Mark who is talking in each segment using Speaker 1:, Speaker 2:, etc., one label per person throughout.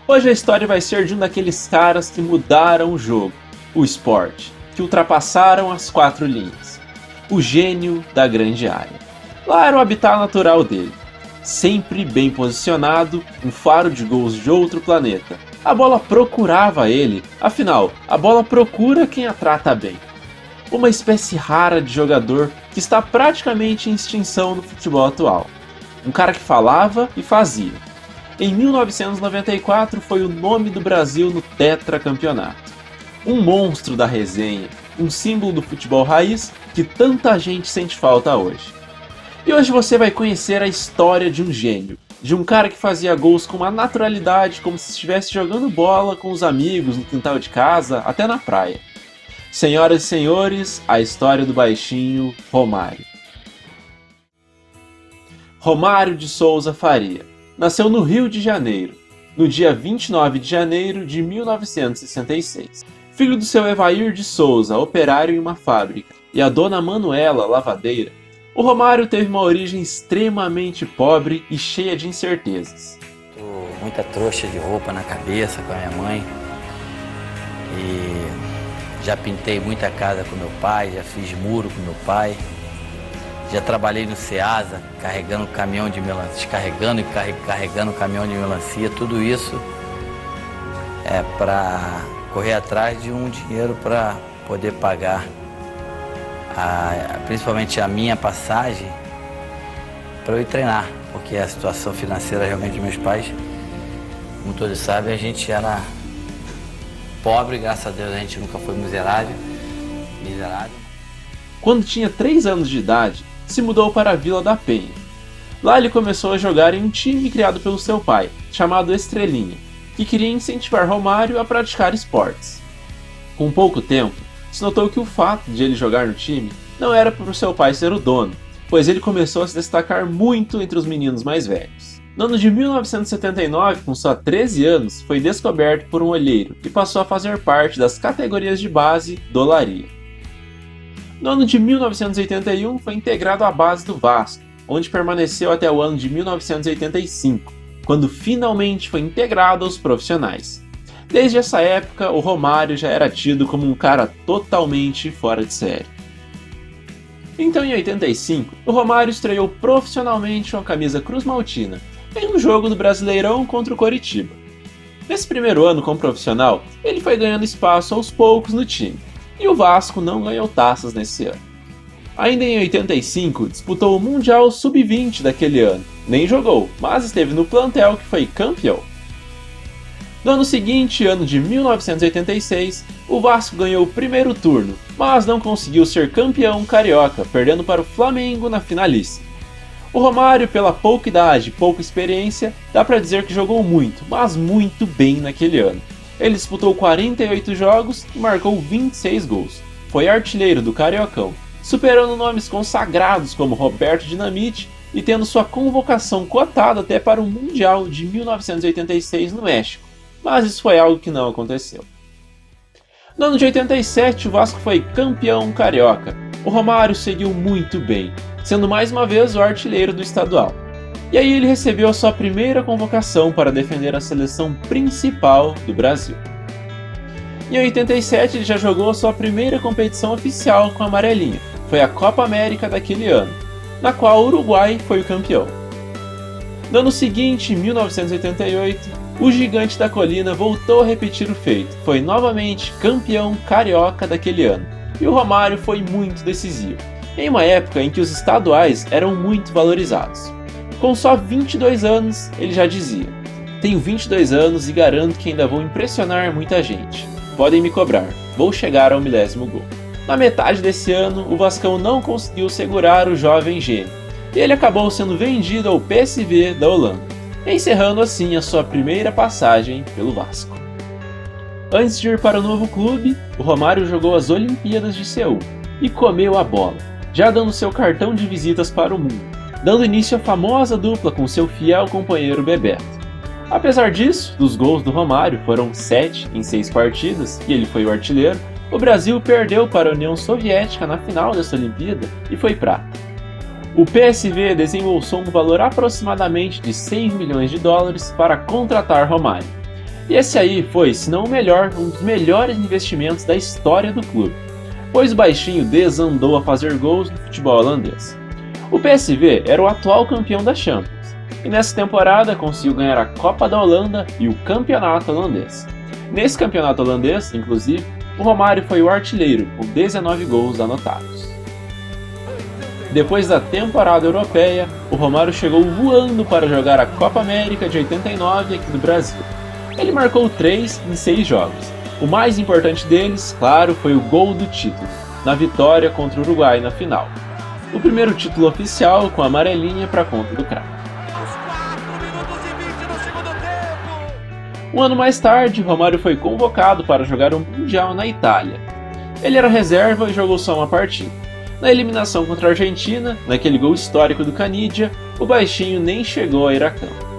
Speaker 1: Hoje a história vai ser de um daqueles caras que mudaram o jogo, o esporte, que ultrapassaram as 4 linhas. O gênio da grande área. Lá era o habitat natural dele. Sempre bem posicionado, um faro de gols de outro planeta. A bola procurava ele, afinal, a bola procura quem a trata bem. Uma espécie rara de jogador que está praticamente em extinção no futebol atual. Um cara que falava e fazia. Em 1994 foi o nome do Brasil no tetracampeonato. Um monstro da resenha, um símbolo do futebol raiz que tanta gente sente falta hoje. E hoje você vai conhecer a história de um gênio, de um cara que fazia gols com uma naturalidade como se estivesse jogando bola com os amigos no quintal de casa, até na praia. Senhoras e senhores, a história do baixinho Romário. Romário de Souza Faria nasceu no Rio de Janeiro, no dia 29 de janeiro de 1966. Filho do seu Evair de Souza, operário em uma fábrica, e a dona Manuela, lavadeira, o Romário teve uma origem extremamente pobre e cheia de incertezas.
Speaker 2: Muita trouxa de roupa na cabeça com a minha mãe. E já pintei muita casa com meu pai, já fiz muro com meu pai. Já trabalhei no Ceasa, carregando caminhão de melancia, descarregando e carregando caminhão de melancia. Tudo isso é para correr atrás de um dinheiro para poder pagar principalmente a minha passagem para eu ir treinar, porque a situação financeira realmente dos meus pais, como todos sabem, a gente era pobre, graças a Deus a gente nunca foi miserável.
Speaker 1: Quando tinha 3 anos de idade, se mudou para a Vila da Penha. Lá ele começou a jogar em um time criado pelo seu pai, chamado Estrelinha, que queria incentivar Romário a praticar esportes. Com pouco tempo, se notou que o fato de ele jogar no time não era por seu pai ser o dono, pois ele começou a se destacar muito entre os meninos mais velhos. No ano de 1979, com só 13 anos, foi descoberto por um olheiro e passou a fazer parte das categorias de base do Olaria. No ano de 1981, foi integrado à base do Vasco, onde permaneceu até o ano de 1985, quando finalmente foi integrado aos profissionais. Desde essa época, o Romário já era tido como um cara totalmente fora de série. Então, em 85, o Romário estreou profissionalmente com a camisa Cruz Maltina, em um jogo do Brasileirão contra o Coritiba. Nesse primeiro ano como profissional, ele foi ganhando espaço aos poucos no time, e o Vasco não ganhou taças nesse ano. Ainda em 85, disputou o Mundial Sub-20 daquele ano, nem jogou, mas esteve no plantel que foi campeão. No ano seguinte, ano de 1986, o Vasco ganhou o primeiro turno, mas não conseguiu ser campeão carioca, perdendo para o Flamengo na finalíssima. O Romário, pela pouca idade e pouca experiência, dá pra dizer que jogou muito, mas muito bem naquele ano. Ele disputou 48 jogos e marcou 26 gols. Foi artilheiro do Cariocão, superando nomes consagrados como Roberto Dinamite e tendo sua convocação cotada até para o Mundial de 1986 no México. Mas isso foi algo que não aconteceu. No ano de 87, o Vasco foi campeão carioca. O Romário seguiu muito bem, sendo mais uma vez o artilheiro do estadual. E aí ele recebeu a sua primeira convocação para defender a seleção principal do Brasil. Em 87, ele já jogou a sua primeira competição oficial com a amarelinha. Foi a Copa América daquele ano, na qual o Uruguai foi o campeão. No ano seguinte, em 1988, o Gigante da Colina voltou a repetir o feito, foi novamente campeão carioca daquele ano, e o Romário foi muito decisivo, em uma época em que os estaduais eram muito valorizados. Com só 22 anos, ele já dizia: "Tenho 22 anos e garanto que ainda vou impressionar muita gente. Podem me cobrar, vou chegar ao 10º gol." Na metade desse ano, o Vascão não conseguiu segurar o jovem gênio, e ele acabou sendo vendido ao PSV da Holanda, encerrando assim a sua primeira passagem pelo Vasco. Antes de ir para o novo clube, o Romário jogou as Olimpíadas de Seul e comeu a bola, já dando seu cartão de visitas para o mundo, dando início à famosa dupla com seu fiel companheiro Bebeto. Apesar disso, dos gols do Romário foram 7 em 6 partidas e ele foi o artilheiro, o Brasil perdeu para a União Soviética na final dessa Olimpíada e foi prata. O PSV desembolsou um valor aproximadamente de 6 milhões de dólares para contratar Romário. E esse aí foi, se não o melhor, um dos melhores investimentos da história do clube, pois o baixinho desandou a fazer gols no futebol holandês. O PSV era o atual campeão da Champions, e nessa temporada conseguiu ganhar a Copa da Holanda e o Campeonato Holandês. Nesse campeonato holandês, inclusive, o Romário foi o artilheiro, com 19 gols anotados. Depois da temporada europeia, o Romário chegou voando para jogar a Copa América de 89 aqui no Brasil. Ele marcou 3 em 6 jogos. O mais importante deles, claro, foi o gol do título, na vitória contra o Uruguai na final. O primeiro título oficial com a amarelinha para conta do craque. Um ano mais tarde, Romário foi convocado para jogar um Mundial na Itália. Ele era reserva e jogou só uma partida. Na eliminação contra a Argentina, naquele gol histórico do Canidia, o baixinho nem chegou a ir a campo.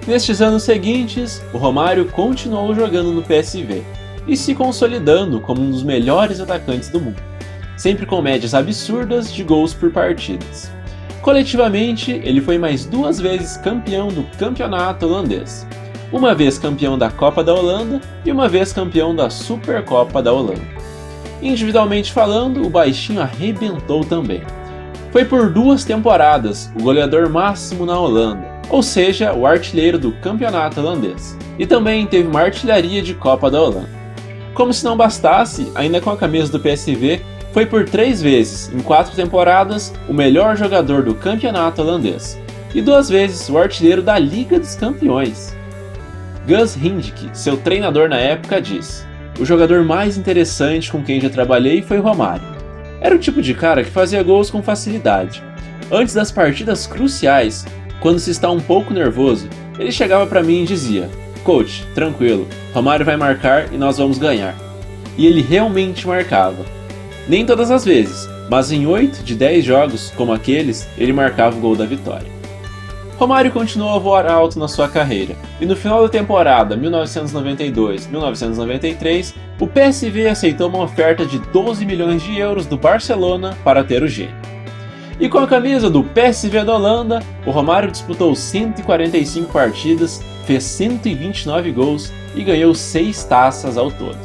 Speaker 1: Nestes anos seguintes, o Romário continuou jogando no PSV e se consolidando como um dos melhores atacantes do mundo, sempre com médias absurdas de gols por partidas. Coletivamente, ele foi mais 2 vezes campeão do campeonato holandês, uma vez campeão da Copa da Holanda e uma vez campeão da Supercopa da Holanda. Individualmente falando, o baixinho arrebentou também. Foi por 2 temporadas o goleador máximo na Holanda, ou seja, o artilheiro do campeonato holandês, e também teve uma artilharia de Copa da Holanda. Como se não bastasse, ainda com a camisa do PSV, foi por 3 vezes, em 4 temporadas, o melhor jogador do campeonato holandês, e 2 vezes o artilheiro da Liga dos Campeões. Gus Hiddink, seu treinador na época, diz: "O jogador mais interessante com quem já trabalhei foi o Romário. Era o tipo de cara que fazia gols com facilidade. Antes das partidas cruciais, quando se está um pouco nervoso, ele chegava para mim e dizia: 'Coach, tranquilo, Romário vai marcar e nós vamos ganhar.' E ele realmente marcava. Nem todas as vezes, mas em 8 de 10 jogos, como aqueles, ele marcava o gol da vitória." Romário continuou a voar alto na sua carreira, e no final da temporada 1992-1993, o PSV aceitou uma oferta de 12 milhões de euros do Barcelona para ter o gênio. E com a camisa do PSV da Holanda, o Romário disputou 145 partidas, fez 129 gols e ganhou 6 taças ao todo.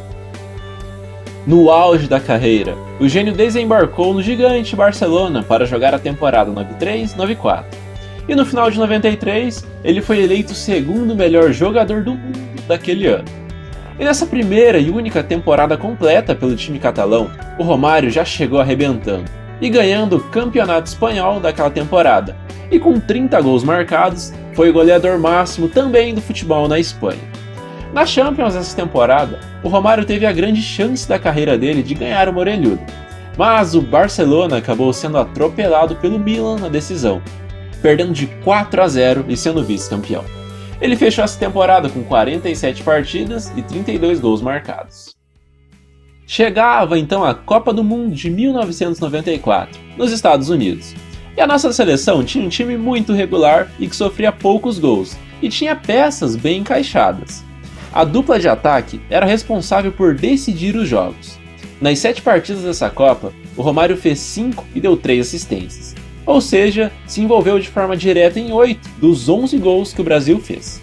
Speaker 1: No auge da carreira, o gênio desembarcou no gigante Barcelona para jogar a temporada 93-94. E no final de 93, ele foi eleito o segundo melhor jogador do mundo daquele ano. E nessa primeira e única temporada completa pelo time catalão, o Romário já chegou arrebentando e ganhando o campeonato espanhol daquela temporada. E com 30 gols marcados, foi o goleador máximo também do futebol na Espanha. Na Champions dessa temporada, o Romário teve a grande chance da carreira dele de ganhar uma orelhuda, mas o Barcelona acabou sendo atropelado pelo Milan na decisão, perdendo de 4-0 e sendo vice-campeão. Ele fechou essa temporada com 47 partidas e 32 gols marcados. Chegava então a Copa do Mundo de 1994, nos Estados Unidos. E a nossa seleção tinha um time muito regular e que sofria poucos gols, e tinha peças bem encaixadas. A dupla de ataque era responsável por decidir os jogos. Nas 7 partidas dessa Copa, o Romário fez 5 e deu 3 assistências. Ou seja, se envolveu de forma direta em 8 dos 11 gols que o Brasil fez.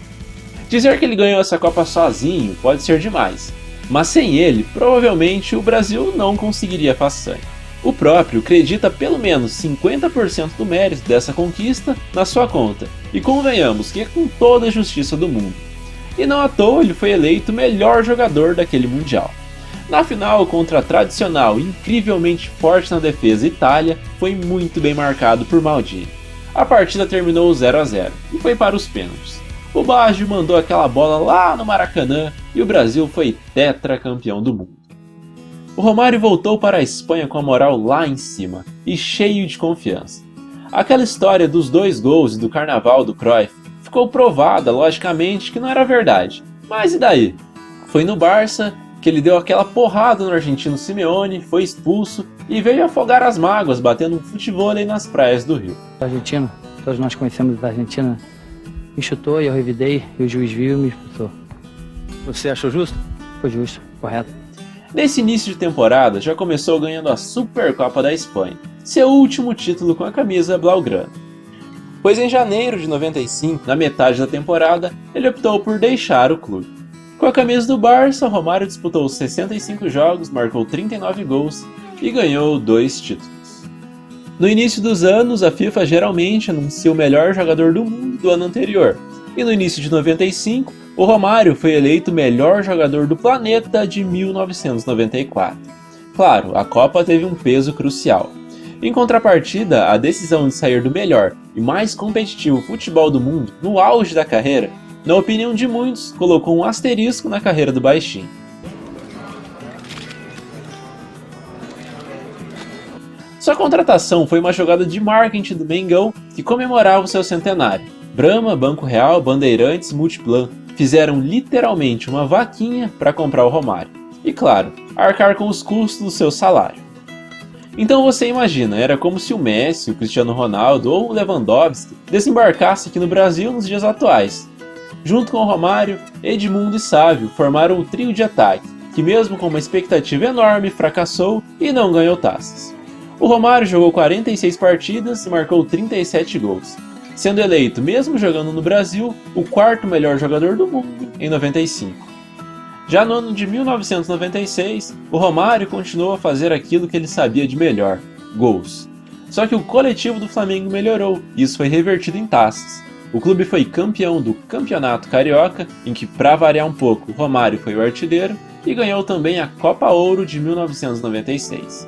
Speaker 1: Dizer que ele ganhou essa Copa sozinho pode ser demais, mas sem ele, provavelmente o Brasil não conseguiria a façanha. O próprio acredita pelo menos 50% do mérito dessa conquista na sua conta, e convenhamos que é com toda a justiça do mundo. E não à toa ele foi eleito o melhor jogador daquele Mundial. Na final, contra a tradicional e incrivelmente forte na defesa Itália, foi muito bem marcado por Maldini. A partida terminou 0-0 e foi para os pênaltis. O Baggio mandou aquela bola lá no Maracanã e o Brasil foi tetracampeão do mundo. O Romário voltou para a Espanha com a moral lá em cima e cheio de confiança. Aquela história dos 2 gols e do carnaval do Cruyff ficou provada, logicamente, que não era verdade. Mas e daí? Foi no Barça que ele deu aquela porrada no argentino Simeone, foi expulso e veio afogar as mágoas batendo um futevôlei nas praias do Rio.
Speaker 3: O argentino, todos nós conhecemos a Argentina, me chutou e eu revidei e o juiz viu e me expulsou.
Speaker 4: Você achou justo?
Speaker 3: Foi justo, correto.
Speaker 1: Nesse início de temporada já começou ganhando a Supercopa da Espanha, seu último título com a camisa blaugrana. pois em janeiro de 95, na metade da temporada, ele optou por deixar o clube. Com a camisa do Barça, Romário disputou 65 jogos, marcou 39 gols e ganhou 2 títulos. No início dos anos, a FIFA geralmente anuncia o melhor jogador do mundo do ano anterior, e no início de 95, o Romário foi eleito o melhor jogador do planeta de 1994. Claro, a Copa teve um peso crucial. Em contrapartida, a decisão de sair do melhor e mais competitivo futebol do mundo no auge da carreira, na opinião de muitos, colocou um asterisco na carreira do baixinho. Sua contratação foi uma jogada de marketing do Mengão que comemorava o seu centenário. Brahma, Banco Real, Bandeirantes, Multiplan fizeram literalmente uma vaquinha para comprar o Romário. E claro, arcar com os custos do seu salário. Então você imagina, era como se o Messi, o Cristiano Ronaldo ou o Lewandowski desembarcasse aqui no Brasil nos dias atuais. Junto com o Romário, Edmundo e Sávio formaram o trio de ataque, que mesmo com uma expectativa enorme fracassou e não ganhou taças. O Romário jogou 46 partidas e marcou 37 gols, sendo eleito, mesmo jogando no Brasil, o quarto melhor jogador do mundo em 95. Já no ano de 1996, o Romário continuou a fazer aquilo que ele sabia de melhor, gols. Só que o coletivo do Flamengo melhorou e isso foi revertido em taças. O clube foi campeão do Campeonato Carioca, em que, para variar um pouco, o Romário foi o artilheiro, e ganhou também a Copa Ouro de 1996.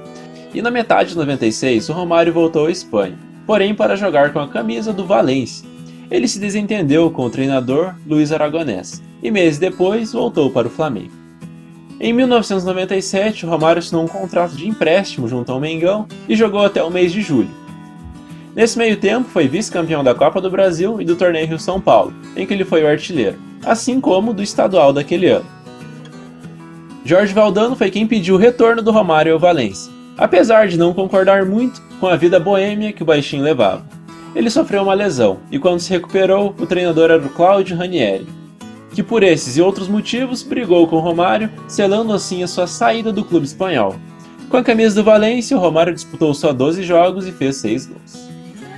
Speaker 1: E na metade de 96, o Romário voltou à Espanha, porém para jogar com a camisa do Valência. Ele se desentendeu com o treinador Luiz Aragonés, e meses depois voltou para o Flamengo. Em 1997, o Romário assinou um contrato de empréstimo junto ao Mengão e jogou até o mês de julho. Nesse meio tempo, foi vice-campeão da Copa do Brasil e do Torneio Rio-São Paulo, em que ele foi o artilheiro, assim como do estadual daquele ano. Jorge Valdano foi quem pediu o retorno do Romário ao Valência, apesar de não concordar muito com a vida boêmia que o baixinho levava. Ele sofreu uma lesão, e quando se recuperou, o treinador era o Cláudio Ranieri, que por esses e outros motivos brigou com o Romário, selando assim a sua saída do clube espanhol. Com a camisa do Valência, o Romário disputou só 12 jogos e fez 6 gols.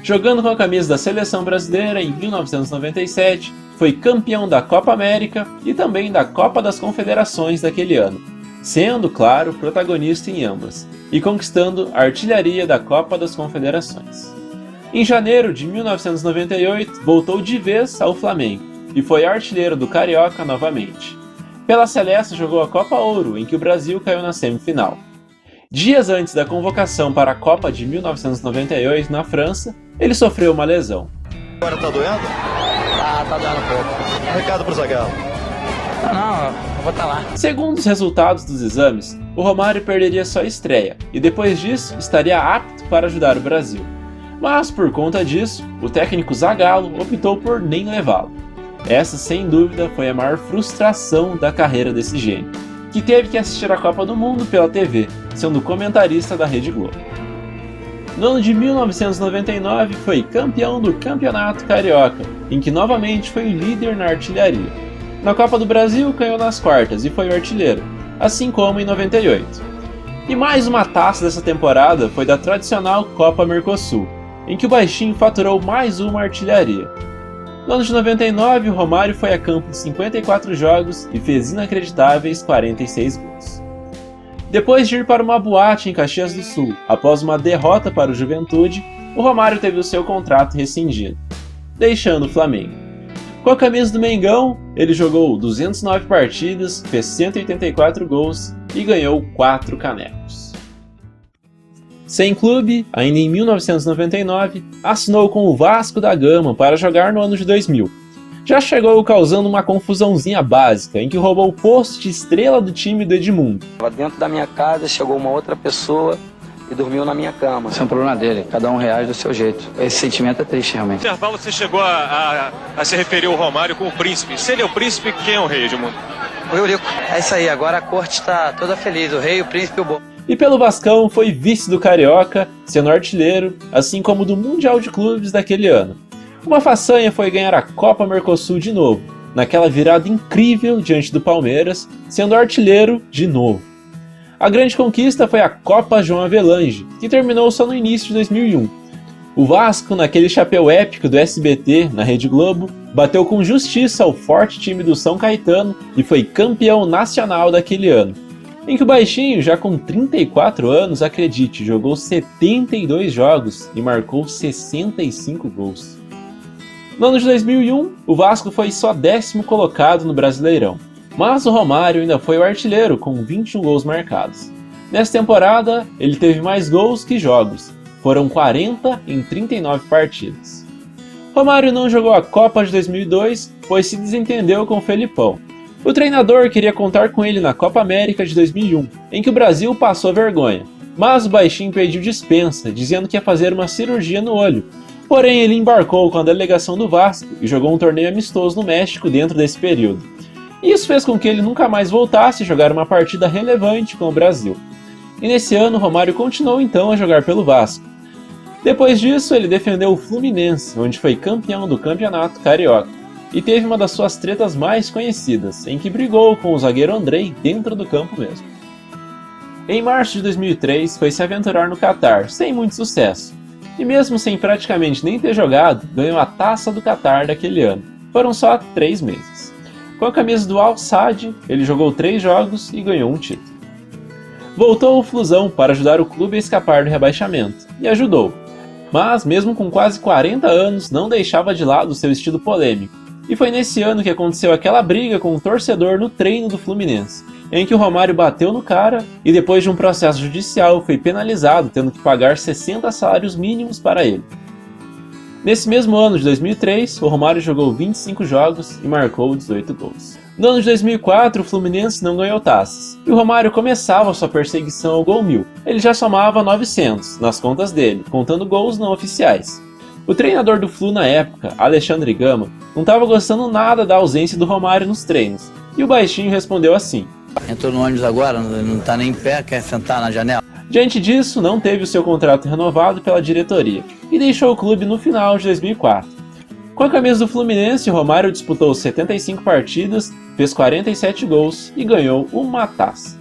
Speaker 1: Jogando com a camisa da seleção brasileira em 1997, foi campeão da Copa América e também da Copa das Confederações daquele ano, sendo, claro, protagonista em ambas, e conquistando a artilharia da Copa das Confederações. Em janeiro de 1998, voltou de vez ao Flamengo, e foi artilheiro do Carioca novamente. Pela Celeste jogou a Copa Ouro, em que o Brasil caiu na semifinal. Dias antes da convocação para a Copa de 1998 na França, ele sofreu uma lesão.
Speaker 5: Agora tá doendo?
Speaker 3: Tá doendo um pouco.
Speaker 5: Recado pro Zagallo.
Speaker 3: Não, eu vou estar lá.
Speaker 1: Segundo os resultados dos exames, o Romário perderia sua estreia e depois disso estaria apto para ajudar o Brasil. Mas por conta disso, o técnico Zagallo optou por nem levá-lo. Essa, sem dúvida, foi a maior frustração da carreira desse gênio, que teve que assistir a Copa do Mundo pela TV, sendo comentarista da Rede Globo. No ano de 1999, foi campeão do Campeonato Carioca, em que novamente foi o líder na artilharia. Na Copa do Brasil, caiu nas quartas e foi o artilheiro, assim como em 98. E mais uma taça dessa temporada foi da tradicional Copa Mercosul, em que o baixinho faturou mais uma artilharia. No ano de 99, o Romário foi a campo em 54 jogos e fez inacreditáveis 46 gols. Depois de ir para uma boate em Caxias do Sul, após uma derrota para o Juventude, o Romário teve o seu contrato rescindido, deixando o Flamengo. Com a camisa do Mengão, ele jogou 209 partidas, fez 184 gols e ganhou 4 canecos. Sem clube, ainda em 1999, assinou com o Vasco da Gama para jogar no ano de 2000. Já chegou causando uma confusãozinha básica, em que roubou o posto de estrela do time do Edmundo.
Speaker 3: Dentro da minha casa chegou uma outra pessoa e dormiu na minha cama. Isso é um problema dele, cada um reage do seu jeito. Esse sentimento é triste, realmente.
Speaker 6: No intervalo você chegou a se referir ao Romário como o príncipe. Se ele é o príncipe, quem é o rei, Edmundo?
Speaker 3: O Eurico. É isso aí, agora a corte está toda feliz, o rei, o príncipe e o bom.
Speaker 1: E pelo Vascão foi vice do Carioca, sendo artilheiro, assim como do Mundial de Clubes daquele ano. Uma façanha foi ganhar a Copa Mercosul de novo, naquela virada incrível diante do Palmeiras, sendo artilheiro de novo. A grande conquista foi a Copa João Avelange, que terminou só no início de 2001. O Vasco, naquele chapéu épico do SBT na Rede Globo, bateu com justiça o forte time do São Caetano e foi campeão nacional daquele ano, em que o baixinho, já com 34 anos, acredite, jogou 72 jogos e marcou 65 gols. No ano de 2001, o Vasco foi só 10º colocado no Brasileirão, mas o Romário ainda foi o artilheiro com 21 gols marcados. Nessa temporada, ele teve mais gols que jogos, foram 40 em 39 partidas. Romário não jogou a Copa de 2002, pois se desentendeu com o Felipão. O treinador queria contar com ele na Copa América de 2001, em que o Brasil passou vergonha, mas o baixinho pediu dispensa, dizendo que ia fazer uma cirurgia no olho. Porém, ele embarcou com a delegação do Vasco e jogou um torneio amistoso no México dentro desse período. Isso fez com que ele nunca mais voltasse a jogar uma partida relevante com o Brasil. E nesse ano, Romário continuou então a jogar pelo Vasco. Depois disso, ele defendeu o Fluminense, onde foi campeão do Campeonato Carioca, e teve uma das suas tretas mais conhecidas, em que brigou com o zagueiro Andrei dentro do campo mesmo. Em março de 2003, foi se aventurar no Catar, sem muito sucesso, e mesmo sem praticamente nem ter jogado, ganhou a Taça do Catar daquele ano. Foram só 3 meses. Com a camisa do Al Sadd, ele jogou 3 jogos e ganhou um título. Voltou ao Flusão para ajudar o clube a escapar do rebaixamento, e ajudou. Mas, mesmo com quase 40 anos, não deixava de lado seu estilo polêmico. E foi nesse ano que aconteceu aquela briga com o torcedor no treino do Fluminense, em que o Romário bateu no cara e depois de um processo judicial foi penalizado, tendo que pagar 60 salários mínimos para ele. Nesse mesmo ano de 2003, o Romário jogou 25 jogos e marcou 18 gols. No ano de 2004, o Fluminense não ganhou taças, e o Romário começava sua perseguição ao gol 1000. Ele já somava 900 nas contas dele, contando gols não oficiais. O treinador do Flu na época, Alexandre Gama, não estava gostando nada da ausência do Romário nos treinos, e o baixinho respondeu assim:
Speaker 2: Entrou no ônibus agora, não tá nem em pé, quer sentar na janela?
Speaker 1: Diante disso, não teve o seu contrato renovado pela diretoria, e deixou o clube no final de 2004. Com a camisa do Fluminense, Romário disputou 75 partidas, fez 47 gols e ganhou uma taça.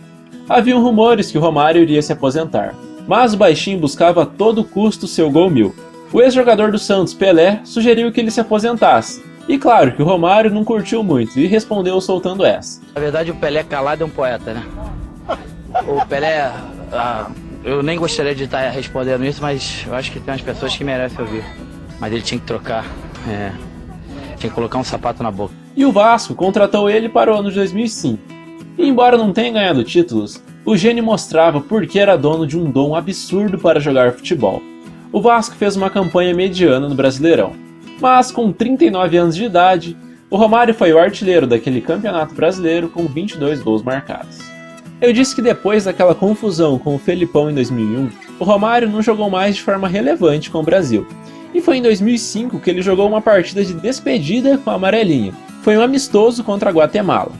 Speaker 1: Haviam rumores que o Romário iria se aposentar, mas o baixinho buscava a todo custo seu gol 1000. O ex-jogador do Santos, Pelé, sugeriu que ele se aposentasse, e claro que o Romário não curtiu muito e respondeu soltando essa.
Speaker 3: Na verdade, o Pelé calado é um poeta, né? O Pelé... eu nem gostaria de estar respondendo isso, mas eu acho que tem umas pessoas que merecem ouvir. Mas ele tinha que trocar, tinha que colocar um sapato na boca.
Speaker 1: E o Vasco contratou ele para o ano de 2005. E embora não tenha ganhado títulos, o gênio mostrava por que era dono de um dom absurdo para jogar futebol. O Vasco fez uma campanha mediana no Brasileirão, mas com 39 anos de idade, o Romário foi o artilheiro daquele campeonato brasileiro com 22 gols marcados. Eu disse que depois daquela confusão com o Felipão em 2001, o Romário não jogou mais de forma relevante com o Brasil. E foi em 2005 que ele jogou uma partida de despedida com a amarelinha. Foi um amistoso contra a Guatemala.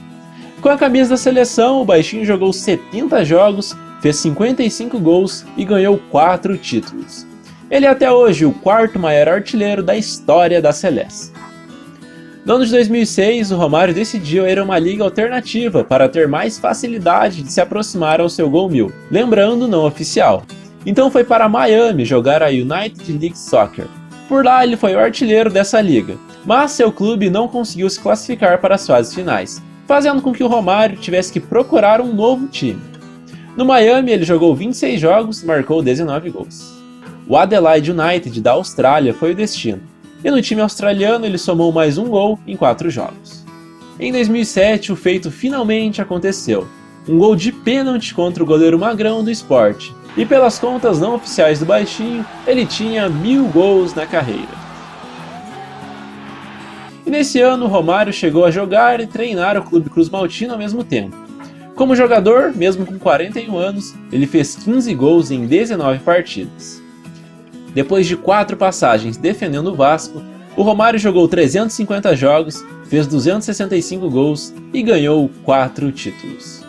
Speaker 1: Com a camisa da seleção, o baixinho jogou 70 jogos, fez 55 gols e ganhou 4 títulos. Ele é até hoje o 4º maior artilheiro da história da Celeste. No ano de 2006, o Romário decidiu ir a uma liga alternativa para ter mais facilidade de se aproximar ao seu gol 1000, lembrando não oficial. Então foi para Miami jogar a United League Soccer. Por lá ele foi o artilheiro dessa liga, mas seu clube não conseguiu se classificar para as fases finais, fazendo com que o Romário tivesse que procurar um novo time. No Miami ele jogou 26 jogos e marcou 19 gols. O Adelaide United da Austrália foi o destino, e no time australiano ele somou mais um gol em 4 jogos. Em 2007 o feito finalmente aconteceu, um gol de pênalti contra o goleiro Magrão do Sport, e pelas contas não oficiais do baixinho, ele tinha 1000 gols na carreira. E nesse ano, Romário chegou a jogar e treinar o Clube Cruz Maltino ao mesmo tempo. Como jogador, mesmo com 41 anos, ele fez 15 gols em 19 partidas. Depois de 4 passagens defendendo o Vasco, o Romário jogou 350 jogos, fez 265 gols e ganhou 4 títulos.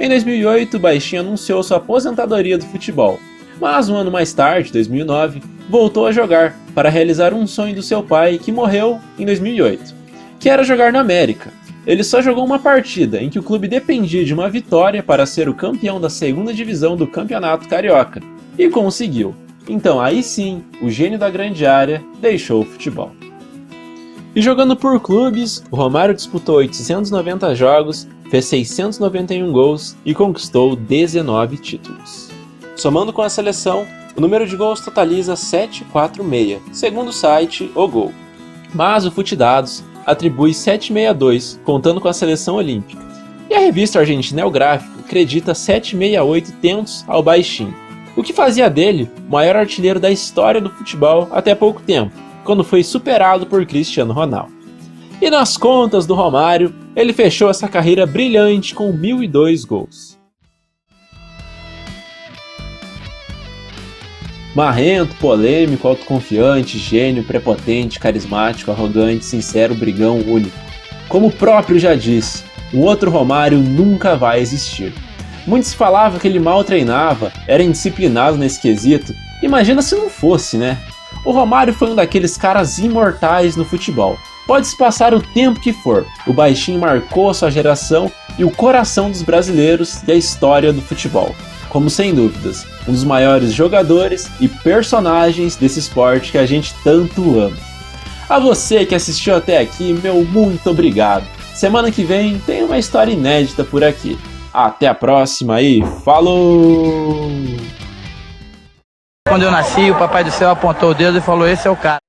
Speaker 1: Em 2008, o baixinho anunciou sua aposentadoria do futebol, mas um ano mais tarde, 2009, voltou a jogar para realizar um sonho do seu pai que morreu em 2008, que era jogar na América. Ele só jogou uma partida em que o clube dependia de uma vitória para ser o campeão da 2ª divisão do Campeonato Carioca, e conseguiu. Então aí sim, o gênio da grande área deixou o futebol. E jogando por clubes, o Romário disputou 890 jogos, fez 691 gols e conquistou 19 títulos. Somando com a seleção, o número de gols totaliza 746, segundo o site O Gol. Mas o Futdados atribui 762, contando com a seleção olímpica. E a revista argentina El Gráfico acredita 768 tentos ao baixinho, o que fazia dele o maior artilheiro da história do futebol até pouco tempo, quando foi superado por Cristiano Ronaldo. E nas contas do Romário, ele fechou essa carreira brilhante com 1.002 gols. Marrento, polêmico, autoconfiante, gênio, prepotente, carismático, arrogante, sincero, brigão, único. Como o próprio já disse, um outro Romário nunca vai existir. Muitos falavam que ele mal treinava, era indisciplinado nesse quesito. Imagina se não fosse, né? O Romário foi um daqueles caras imortais no futebol. Pode-se passar o tempo que for, o baixinho marcou a sua geração e o coração dos brasileiros e a história do futebol. Como sem dúvidas, um dos maiores jogadores e personagens desse esporte que a gente tanto ama. A você que assistiu até aqui, meu muito obrigado. Semana que vem tem uma história inédita por aqui. Até a próxima e falou!
Speaker 3: Quando eu nasci, o Papai do Céu apontou o dedo e falou: esse é o cara.